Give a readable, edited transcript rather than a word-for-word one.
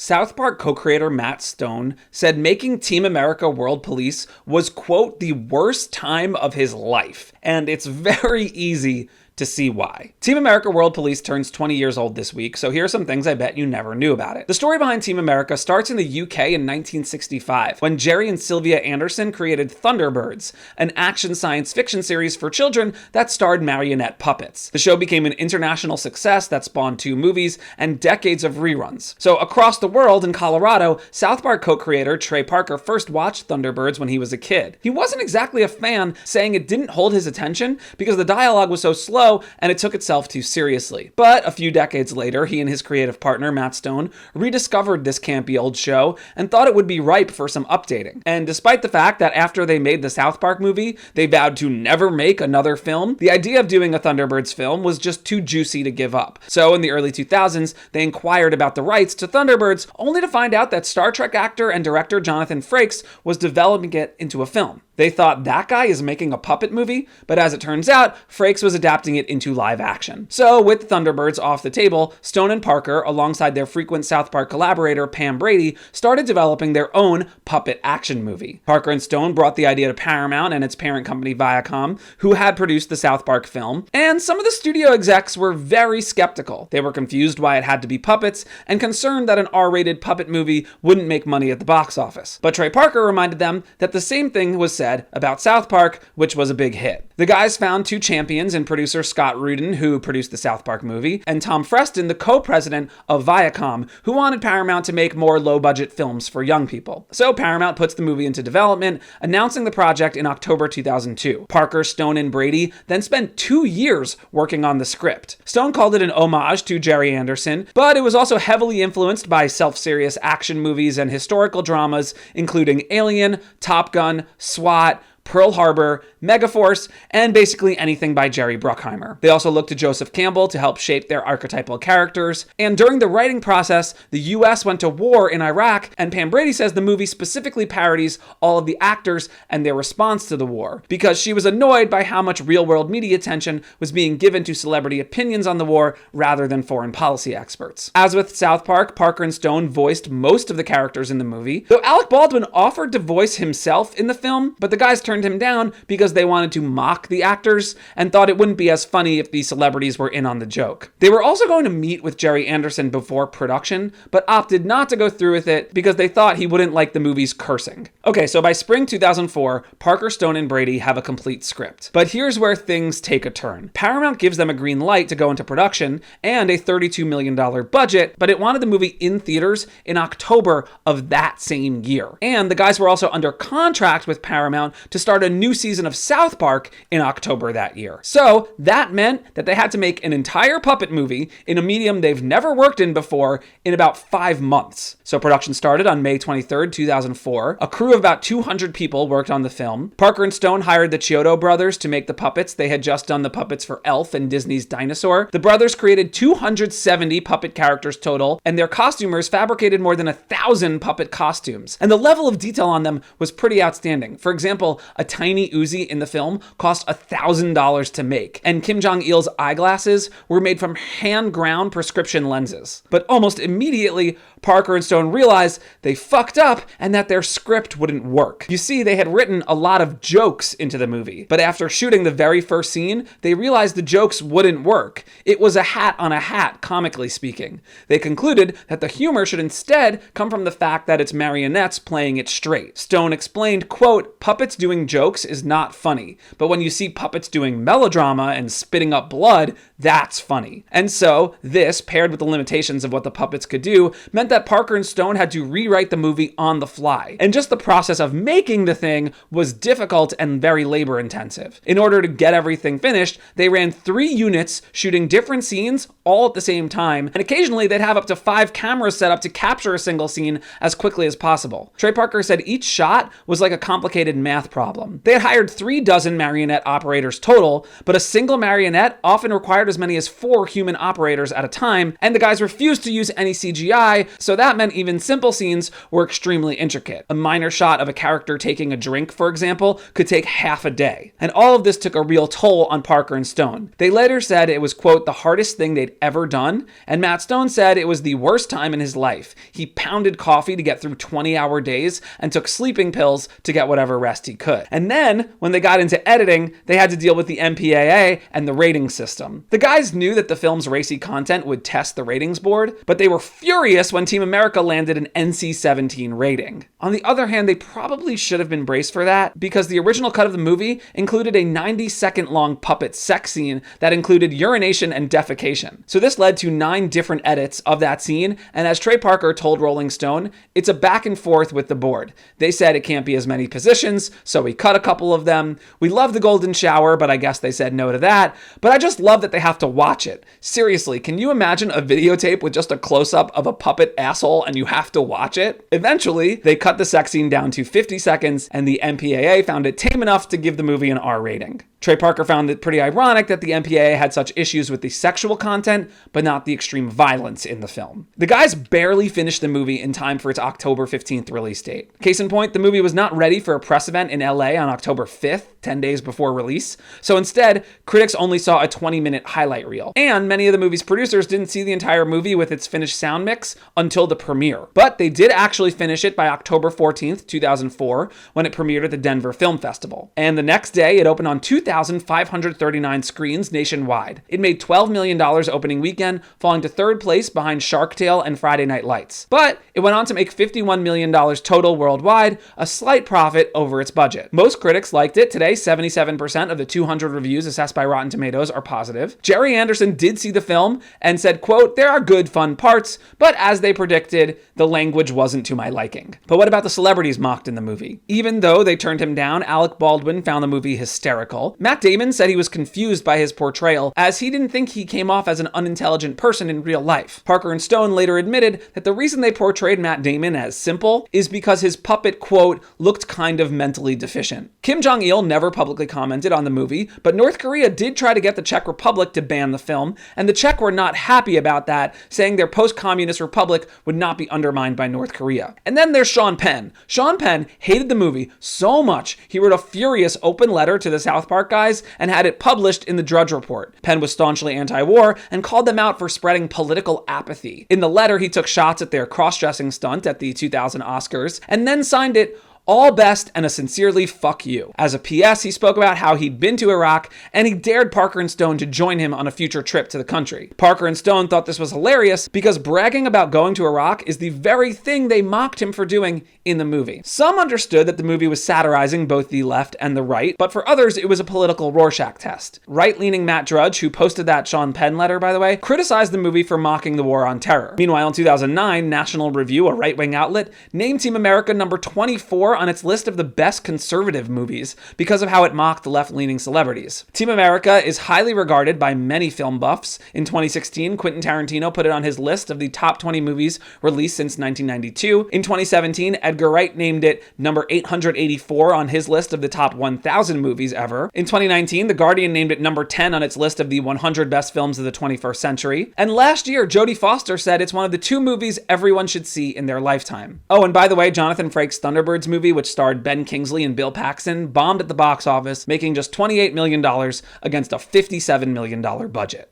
South Park co-creator Matt Stone said making Team America World Police was, quote, the worst time of his life. And it's very easy to see why. Team America World Police turns 20 years old this week, so here are some things I bet you never knew about it. The story behind Team America starts in the UK in 1965, when Jerry and Sylvia Anderson created Thunderbirds, an action science fiction series for children that starred marionette puppets. The show became an international success that spawned 2 movies and decades of reruns. So across the world, in Colorado, South Park co-creator Trey Parker first watched Thunderbirds when he was a kid. He wasn't exactly a fan, saying it didn't hold his attention because the dialogue was so slow and it took itself too seriously. But a few decades later, he and his creative partner, Matt Stone, rediscovered this campy old show and thought it would be ripe for some updating. And despite the fact that after they made the South Park movie, they vowed to never make another film, the idea of doing a Thunderbirds film was just too juicy to give up. So in the early 2000s, they inquired about the rights to Thunderbirds, only to find out that Star Trek actor and director Jonathan Frakes was developing it into a film. They thought, that guy is making a puppet movie, but as it turns out, Frakes was adapting it into live action. So with Thunderbirds off the table, Stone and Parker, alongside their frequent South Park collaborator Pam Brady, started developing their own puppet action movie. Parker and Stone brought the idea to Paramount and its parent company Viacom, who had produced the South Park film, and some of the studio execs were very skeptical. They were confused why it had to be puppets, and concerned that an R-rated puppet movie wouldn't make money at the box office. But Trey Parker reminded them that the same thing was said about South Park, which was a big hit. The guys found 2 champions in producer Scott Rudin, who produced the South Park movie, and Tom Freston, the co-president of Viacom, who wanted Paramount to make more low-budget films for young people. So Paramount puts the movie into development, announcing the project in October 2002. Parker, Stone, and Brady then spent 2 years working on the script. Stone called it an homage to Jerry Anderson, but it was also heavily influenced by self-serious action movies and historical dramas, including Alien, Top Gun, SWAT, Pearl Harbor, Megaforce, and basically anything by Jerry Bruckheimer. They also looked to Joseph Campbell to help shape their archetypal characters, and during the writing process, the US went to war in Iraq, and Pam Brady says the movie specifically parodies all of the actors and their response to the war, because she was annoyed by how much real-world media attention was being given to celebrity opinions on the war rather than foreign policy experts. As with South Park, Parker and Stone voiced most of the characters in the movie, though Alec Baldwin offered to voice himself in the film, but the guys turned him down because they wanted to mock the actors and thought it wouldn't be as funny if the celebrities were in on the joke. They were also going to meet with Jerry Anderson before production, but opted not to go through with it because they thought he wouldn't like the movie's cursing. Okay, so by spring 2004, Parker, Stone, and Brady have a complete script. But here's where things take a turn. Paramount gives them a green light to go into production and a $32 million budget, but it wanted the movie in theaters in October of that same year. And the guys were also under contract with Paramount to start a new season of South Park in October that year. So that meant that they had to make an entire puppet movie in a medium they've never worked in before in about 5 months. So production started on May 23rd, 2004. A crew of about 200 people worked on the film. Parker and Stone hired the Chiodo brothers to make the puppets. They had just done the puppets for Elf and Disney's Dinosaur. The brothers created 270 puppet characters total, and their costumers fabricated more than 1,000 puppet costumes. And the level of detail on them was pretty outstanding. For example, a tiny Uzi in the film cost $1,000 to make, and Kim Jong-il's eyeglasses were made from hand-ground prescription lenses. But almost immediately, Parker and Stone realized they fucked up and that their script wouldn't work. You see, they had written a lot of jokes into the movie, but after shooting the very first scene, they realized the jokes wouldn't work. It was a hat on a hat, comically speaking. They concluded that the humor should instead come from the fact that it's marionettes playing it straight. Stone explained, quote, "Puppets doing jokes is not funny, but when you see puppets doing melodrama and spitting up blood, that's funny." And so, this, paired with the limitations of what the puppets could do, meant that Parker and Stone had to rewrite the movie on the fly. And just the process of making the thing was difficult and very labor intensive. In order to get everything finished, they ran 3 units shooting different scenes all at the same time, and occasionally they'd have up to 5 cameras set up to capture a single scene as quickly as possible. Trey Parker said each shot was like a complicated math problem. They had hired 36 marionette operators total, but a single marionette often required required as many as 4 human operators at a time, and the guys refused to use any CGI, so that meant even simple scenes were extremely intricate. A minor shot of a character taking a drink, for example, could take half a day. And all of this took a real toll on Parker and Stone. They later said it was, quote, the hardest thing they'd ever done, and Matt Stone said it was the worst time in his life. He pounded coffee to get through 20-hour days and took sleeping pills to get whatever rest he could. And then, when they got into editing, they had to deal with the MPAA and the rating system. The guys knew that the film's racy content would test the ratings board, but they were furious when Team America landed an NC-17 rating. On the other hand, they probably should have been braced for that, because the original cut of the movie included a 90-second long puppet sex scene that included urination and defecation. So this led to 9 different edits of that scene, and as Trey Parker told Rolling Stone, it's a back and forth with the board. They said it can't be as many positions, so we cut a couple of them. We love the golden shower, but I guess they said no to that. But I just love that they have to watch it. Seriously, can you imagine a videotape with just a close-up of a puppet asshole and you have to watch it? Eventually, they cut the sex scene down to 50 seconds, and the MPAA found it tame enough to give the movie an R rating. Trey Parker found it pretty ironic that the MPAA had such issues with the sexual content, but not the extreme violence in the film. The guys barely finished the movie in time for its October 15th release date. Case in point, the movie was not ready for a press event in LA on October 5th, 10 days before release, so instead, critics only saw a 20-minute highlight reel. And many of the movie's producers didn't see the entire movie with its finished sound mix until the premiere. But they did actually finish it by October 14th, 2004, when it premiered at the Denver Film Festival. And the next day, it opened on 2,539 screens nationwide. It made $12 million opening weekend, falling to 3rd place behind Shark Tale and Friday Night Lights. But it went on to make $51 million total worldwide, a slight profit over its budget. Most critics liked it. Today, 77% of the 200 reviews assessed by Rotten Tomatoes are positive. Jerry Anderson did see the film and said, quote, there are good, fun parts, but as they predicted, the language wasn't to my liking. But what about the celebrities mocked in the movie? Even though they turned him down, Alec Baldwin found the movie hysterical. Matt Damon said he was confused by his portrayal, as he didn't think he came off as an unintelligent person in real life. Parker and Stone later admitted that the reason they portrayed Matt Damon as simple is because his puppet, quote, looked kind of mentally deficient. Kim Jong-il never publicly commented on the movie, but North Korea did try to get the Czech Republic to ban the film, and the Czech were not happy about that, saying their post-communist republic would not be undermined by North Korea. And then there's Sean Penn. Sean Penn hated the movie so much, he wrote a furious open letter to the South Park guys and had it published in the Drudge Report. Penn was staunchly anti-war and called them out for spreading political apathy. In the letter, he took shots at their cross-dressing stunt at the 2000 Oscars, and then signed it, all best and a sincerely fuck you. As a PS, he spoke about how he'd been to Iraq and he dared Parker and Stone to join him on a future trip to the country. Parker and Stone thought this was hilarious because bragging about going to Iraq is the very thing they mocked him for doing in the movie. Some understood that the movie was satirizing both the left and the right, but for others, it was a political Rorschach test. Right-leaning Matt Drudge, who posted that Sean Penn letter, by the way, criticized the movie for mocking the war on terror. Meanwhile, in 2009, National Review, a right-wing outlet, named Team America number 24 on its list of the best conservative movies because of how it mocked left-leaning celebrities. Team America is highly regarded by many film buffs. In 2016, Quentin Tarantino put it on his list of the top 20 movies released since 1992. In 2017, Edgar Wright named it number 884 on his list of the top 1,000 movies ever. In 2019, The Guardian named it number 10 on its list of the 100 best films of the 21st century. And last year, Jodie Foster said it's one of the 2 movies everyone should see in their lifetime. Oh, and by the way, Jonathan Frakes' Thunderbirds movie, which starred Ben Kingsley and Bill Paxton, bombed at the box office, making just $28 million against a $57 million budget.